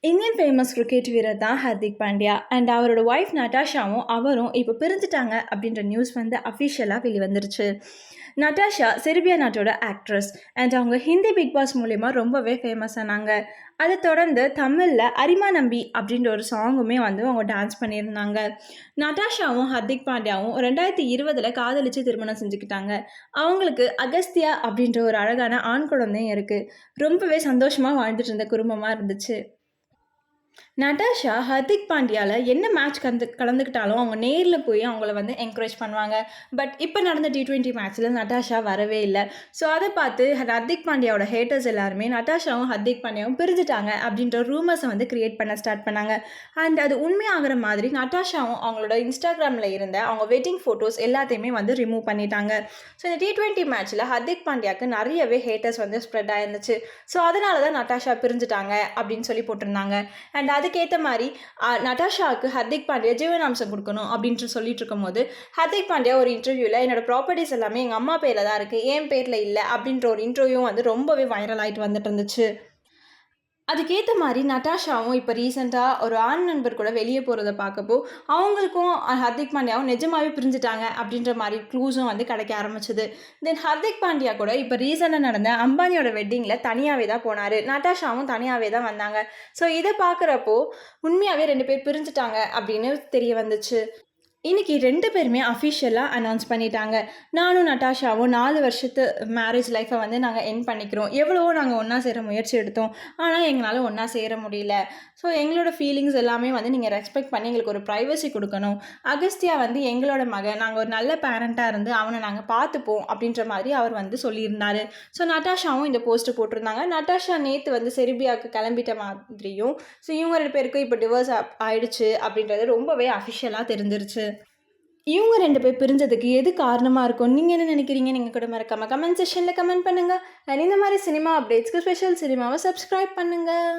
Indian famous cricket வீரர் தான் Hardik Pandya and அவரோட ஒய்ஃப் நட்டாஷாவும் அவரும் இப்போ பிரிஞ்சுட்டாங்க அப்படின்ற நியூஸ் வந்து அஃபிஷியலாக வெளிவந்துருச்சு. நட்டாஷா செர்பியா நாட்டோட ஆக்ட்ரஸ் அண்ட் அவங்க ஹிந்தி பிக் பாஸ் மூலயமா ரொம்பவே ஃபேமஸ் ஆனாங்க. அதை தொடர்ந்து தமிழில் அரிமா நம்பி அப்படின்ற ஒரு சாங்குமே வந்து அவங்க டான்ஸ் பண்ணியிருந்தாங்க. நட்டாஷாவும் ஹர்திக் பாண்டியாவும் 2020 காதலிச்சு திருமணம் செஞ்சுக்கிட்டாங்க. அவங்களுக்கு அகஸ்தியா அப்படின்ற ஒரு அழகான ஆண் குழந்தையும் இருக்குது. ரொம்பவே சந்தோஷமாக வாழ்ந்துட்டு இருந்த குடும்பமாக இருந்துச்சு. நட்டாஷா ஹர்திக் பாண்டியால என்ன மேட்ச் கலந்துக்கிட்டாலும் அவங்க நேரில் போய் அவங்கள வந்து என்கரேஜ் பண்ணுவாங்க. பட் இப்போ நடந்த T20 மேட்ச்சில் நட்டாஷா வரவே இல்லை. ஸோ அதை பார்த்து ஹர்திக் பாண்டியாவோட ஹேட்டர்ஸ் எல்லாருமே நட்டாஷாவும் ஹர்திக் பாண்டியாவும் பிரிஞ்சுட்டாங்க அப்படின்ற ரூமர்ஸை வந்து கிரியேட் பண்ண ஸ்டார்ட் பண்ணாங்க. அண்ட் அது உண்மையாகிற மாதிரி நட்டாஷாவும் அவங்களோட இன்ஸ்டாகிராமில் இருந்த அவங்க வெட்டிங் ஃபோட்டோஸ் எல்லாத்தையுமே வந்து ரிமூவ் பண்ணிட்டாங்க. ஸோ இந்த T20 மேட்ச்சில் ஹர்திக் பாண்டியாவுக்கு நிறையவே ஹேட்டர்ஸ் வந்து ஸ்ப்ரெட் ஆயிருந்துச்சு. ஸோ அதனால தான் நட்டாஷா பிரிஞ்சுட்டாங்க அப்படின்னு சொல்லி போட்டிருந்தாங்க. அண்ட் அதுக்கேற்ற மாதிரி நட்டாஷாவுக்கு ஹர்திக் பாண்டியா ஜீவனாம்சம் கொடுக்கணும் அப்படின்ட்டு சொல்லிட்டு இருக்கும்போது ஹர்திக் பாண்டியா ஒரு இன்டர்வியூவில் என்னோட ப்ராப்பர்ட்டிஸ் எல்லாமே எங்கள் அம்மா பேரில் தான் இருக்குது, என் பேரில் இல்லை அப்படின்ற ஒரு இன்டர்வியூ வந்து ரொம்பவே வைரல் ஆகிட்டு வந்துட்டு இருந்துச்சு. அதுக்கேற்ற மாதிரி நட்டாஷாவும் இப்போ ரீசெண்டாக ஒரு ஆண் நண்பர் கூட வெளியே போகிறத பார்க்கப்போ அவங்களுக்கும் ஹர்திக் பாண்டியாவும் நிஜமாகவே பிரிஞ்சுட்டாங்க அப்படின்ற மாதிரி க்ளூஸும் வந்து கிடைக்க ஆரம்பிச்சுது. தென் ஹர்திக் பாண்டியா கூட இப்போ ரீசெண்டாக நடந்த அம்பானியோட வெட்டிங்கில் தனியாகவே தான் போனார், நட்டாஷாவும் தனியாகவே தான் வந்தாங்க. ஸோ இதை பார்க்குறப்போ உண்மையாகவே 2 பேர் பிரிஞ்சுட்டாங்க அப்படின்னு தெரிய வந்துச்சு. இன்னைக்கு 2 பேருமே அஃபிஷியலாக அனௌன்ஸ் பண்ணிட்டாங்க. நானும் நட்டாஷாவும் 4 வருஷத்து மேரேஜ் லைஃப்பை வந்து நாங்கள் எண்ட் பண்ணிக்கிறோம். எவ்வளவோ நாங்கள் ஒன்றா சேர முயற்சி எடுத்தோம், ஆனால் எங்களால் ஒன்றா சேர முடியல. ஸோ எங்களோட ஃபீலிங்ஸ் எல்லாமே வந்து நீங்கள் ரெஸ்பெக்ட் பண்ணி எங்களுக்கு ஒரு ப்ரைவசி கொடுக்கணும். அகஸ்தியா வந்து எங்களோட மகன், நாங்கள் ஒரு நல்ல பேரண்ட்டாக இருந்து அவனை நாங்கள் பார்த்துப்போம் அப்படின்ற மாதிரி அவர் வந்து சொல்லியிருந்தார். ஸோ நட்டாஷாவும் இந்த போஸ்ட்டு போட்டிருந்தாங்க. நட்டாஷா நேற்று வந்து செர்பியாவுக்கு கிளம்பிட்ட மாதிரியும், ஸோ இவங்க 2 பேருக்கும் இப்போ டிவோர்ஸ் ஆயிடுச்சு அப்படின்றது ரொம்பவே அஃபிஷியலாக தெரிஞ்சிருச்சு. இவங்க 2 பேர் பிரிஞ்சதுக்கு எது காரணமாக இருக்கும்? நீங்கள் என்ன நினைக்கிறீங்க? நீங்கள் கூட மறக்காமல் கமெண்ட் செக்ஷனில் கமெண்ட் பண்ணுங்கள். அண்ட் இந்த மாதிரி சினிமா அப்டேட்ஸ்க்கு ஸ்பெஷல் சினிமாவை சப்ஸ்கிரைப் பண்ணுங்கள்.